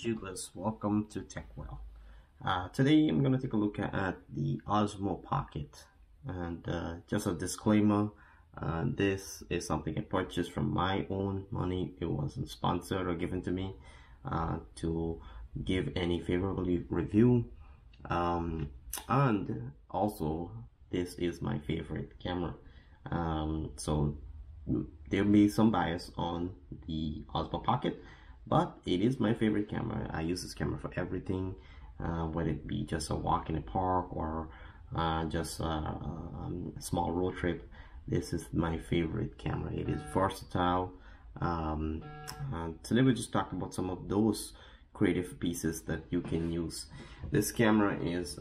Judas, welcome to TechWell. Today I'm going to take a look at the OSMO Pocket, and just a disclaimer, this is something I purchased from my own money. It wasn't sponsored or given to me to give any favorable review, and also this is my favorite camera, so there may be some bias on the OSMO Pocket, but it is my favorite camera. I use this camera for everything, whether it be just a walk in the park or just a small road trip. This is my favorite camera. It is versatile. Today we'll just talk about some of those creative pieces that you can use. This camera is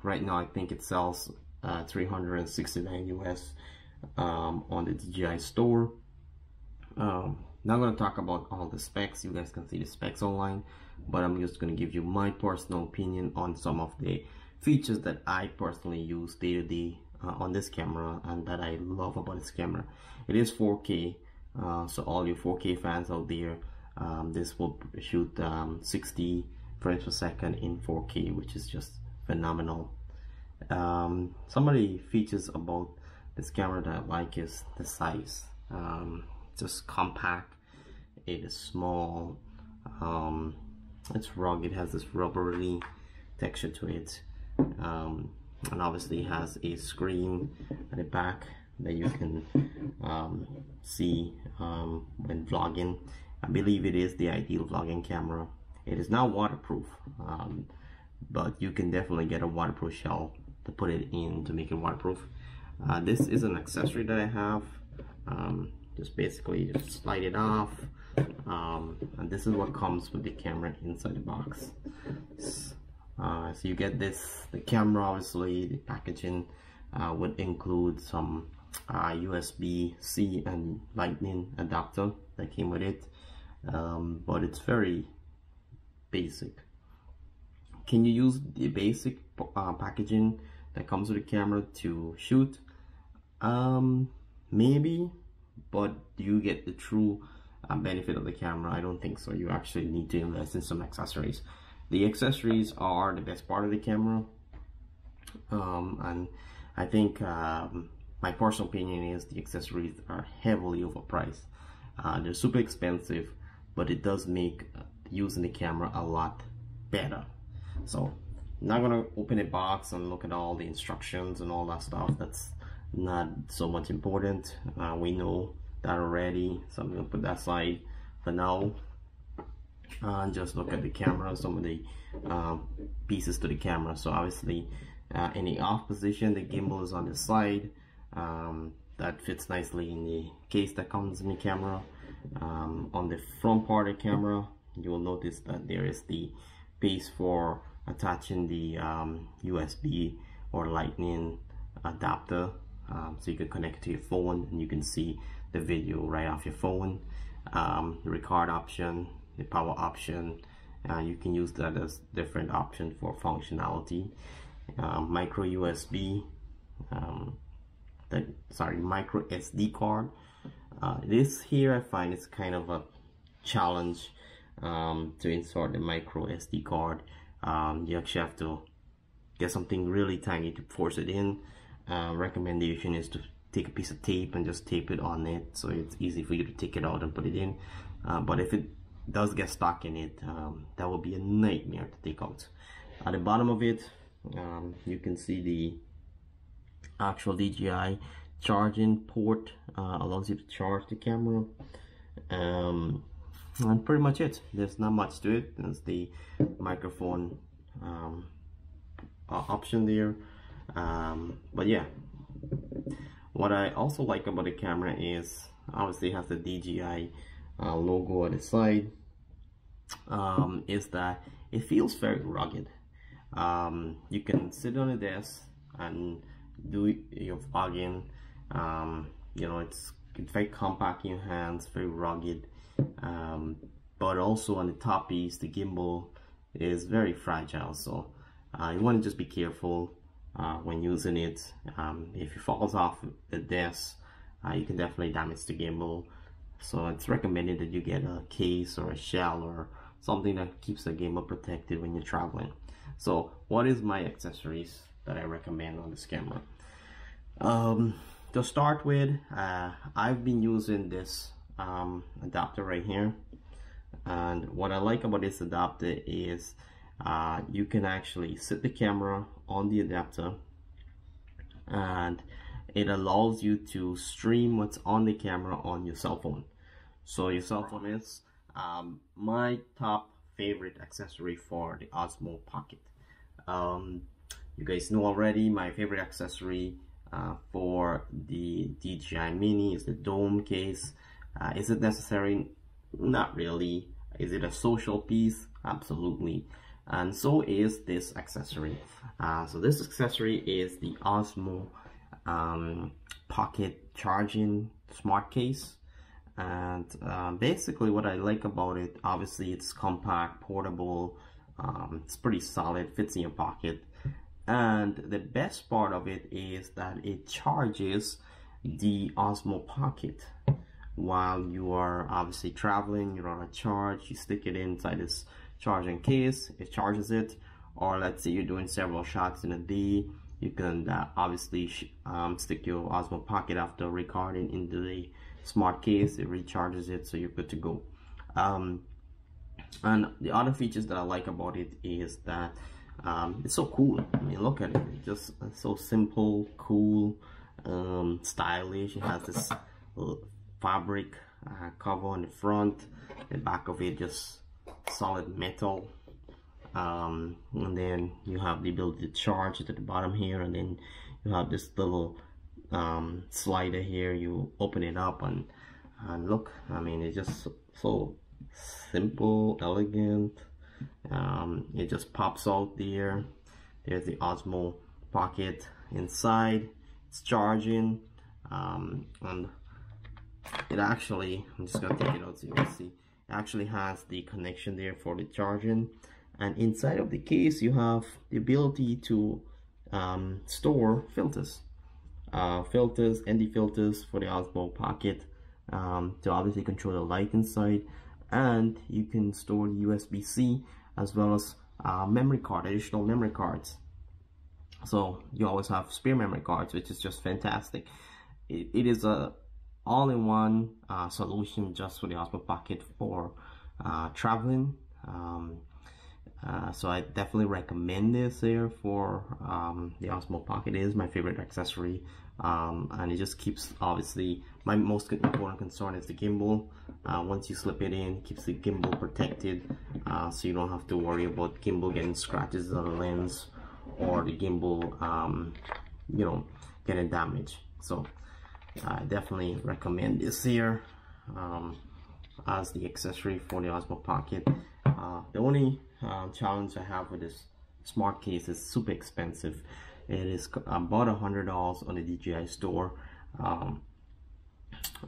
right now I think it sells $369 US on the DJI store. Not going to talk about all the specs. You guys can see the specs online, but I'm just going to give you my personal opinion on some of the features that I personally use day to day on this camera and that I love about this camera. It is 4K, so all you 4K fans out there, this will shoot 60 frames per second in 4K, which is just phenomenal. Some of the features about this camera that I like is the size. Just compact. It is small. It's rugged. It has this rubbery texture to it, and obviously it has a screen at the back that you can see when vlogging. I believe it is the ideal vlogging camera. It is not waterproof, but you can definitely get a waterproof shell to put it in to make it waterproof. This is an accessory that I have. Just basically just slide it off, and this is what comes with the camera inside the box. So you get this, the camera, obviously the packaging would include some USB-C and lightning adapter that came with it, but it's very basic. Can you use the basic packaging that comes with the camera to shoot? Maybe, but do you get the true benefit of the camera? I don't think so. You actually need to invest in some accessories. The accessories are the best part of the camera, and I think my personal opinion is the accessories are heavily overpriced. They're super expensive, but it does make using the camera a lot better. So I'm not gonna open a box and look at all the instructions and all that stuff. That's not so much important. We know that already, so I'm gonna put that aside for now and just look at the camera, some of the pieces to the camera. So obviously in the off position, the gimbal is on the side. That fits nicely in the case that comes in the camera. On the front part of the camera, you will notice that there is the base for attaching the USB or lightning adapter, so you can connect it to your phone and you can see the video right off your phone. The record option, the power option, you can use that as different option for functionality. Micro USB, micro SD card. This here I find it's kind of a challenge to insert the micro SD card. You actually have to get something really tiny to force it in. Recommendation is to take a piece of tape and just tape it on it, so it's easy for you to take it out and put it in. But if it does get stuck in it, that will be a nightmare to take out. At the bottom of it, you can see the actual DJI charging port, allows you to charge the camera, and pretty much it. There's not much to it. There's the microphone option there, but yeah, what I also like about the camera is obviously it has the DJI logo on the side, is that it feels very rugged. You can sit on a desk and do your vlogging. You know, it's very compact in your hands, very rugged, but also on the top piece, the gimbal is very fragile, so you want to just be careful when using it. If it falls off the desk, you can definitely damage the gimbal. So it's recommended that you get a case or a shell or something that keeps the gimbal protected when you're traveling. So what is my accessories that I recommend on this camera? To start with, I've been using this adapter right here, and what I like about this adapter is you can actually set the camera on the adapter, and it allows you to stream what's on the camera on your cell phone. So your cell phone is my top favorite accessory for the OSMO Pocket. You guys know already, my favorite accessory for the DJI Mini is the dome case. Is it necessary? Not really. Is it a social piece? Absolutely. And so is this accessory. So this accessory is the OSMO Pocket charging smart case. And basically what I like about it, obviously it's compact, portable, it's pretty solid, fits in your pocket. And the best part of it is that it charges the OSMO Pocket while you are obviously traveling. You're on a charge, you stick it inside this charging case, it charges it. Or let's say you're doing several shots in a day, you can obviously stick your OSMO Pocket after recording into the smart case, it recharges it, so you're good to go. And the other features that I like about it is that it's so cool. I mean, look at it, it's just so simple, cool, stylish. It has this fabric cover on the front, the back of it just solid metal, and then you have the ability to charge it at the bottom here, and then you have this little slider here. You open it up and look, I mean, it's just so simple, elegant. It just pops out there. There's the OSMO Pocket inside. It's charging, and it actually, I'm just gonna take it out so you can see, it actually has the connection there for the charging. And inside of the case you have the ability to store filters, ND filters for the OSMO Pocket, to obviously control the light inside. And you can store the USB-C as well as additional memory cards. So you always have spare memory cards, which is just fantastic. It is a all-in-one solution just for the OSMO Pocket for traveling. So I definitely recommend this here for the OSMO Pocket. It is my favorite accessory, and it just keeps, obviously, my most important concern is the gimbal. Once you slip it in, it keeps the gimbal protected, so you don't have to worry about gimbal getting scratches on the lens or the gimbal, you know, getting damaged. So I definitely recommend this here as the accessory for the OSMO Pocket. The only challenge I have with this smart case is super expensive. It is about $100 on the DJI store.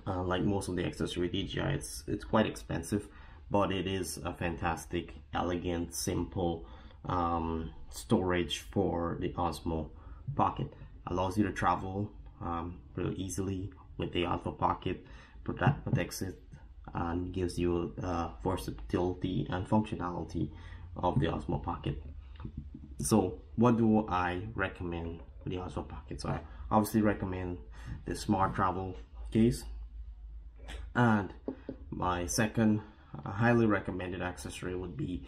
Like most of the accessory DJI, it's quite expensive, but it is a fantastic, elegant, simple storage for the OSMO Pocket. Allows you to travel really easily with the OSMO Pocket. Protects it and gives you versatility and functionality of the OSMO Pocket. So what do I recommend for the OSMO Pocket? So I obviously recommend the smart travel case, and my second highly recommended accessory would be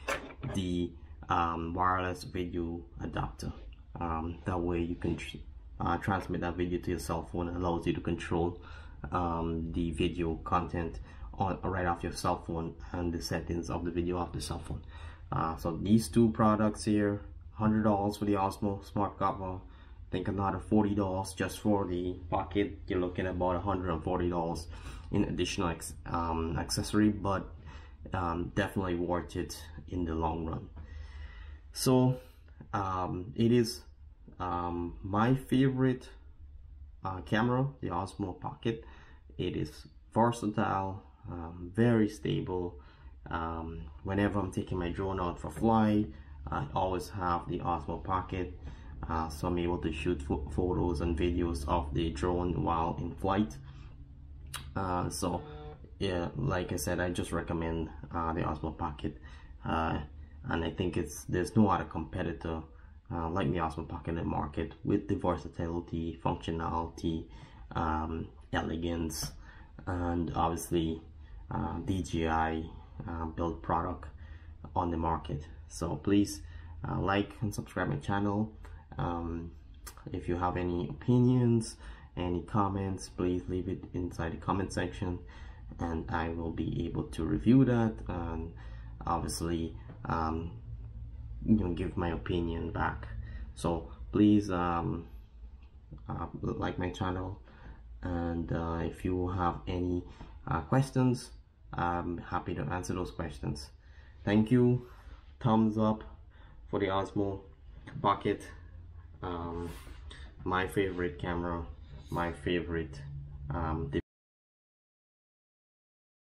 the wireless video adapter. That way you can transmit that video to your cell phone. It allows you to control the video content right off your cell phone and the settings of the video off the cell phone. So these two products here, $100 for the OSMO smart cover. I think another $40 just for the Pocket. You're looking at about $140 in additional accessory, but definitely worth it in the long run. So it is my favorite camera, the OSMO Pocket. It is versatile, very stable. Whenever I'm taking my drone out for flight, I always have the OSMO Pocket, so I'm able to shoot photos and videos of the drone while in flight. So yeah, like I said, I just recommend the OSMO Pocket. and I think there's no other competitor like the OSMO Pocket in the market with the versatility, functionality, elegance, and obviously DJI built product on the market. So please like and subscribe my channel. If you have any opinions, any comments, please leave it inside the comment section, and I will be able to review that and obviously give my opinion back. So please like my channel, and if you have any questions, I'm happy to answer those questions. Thank you. Thumbs up for the OSMO Pocket. My favorite camera, my favorite device.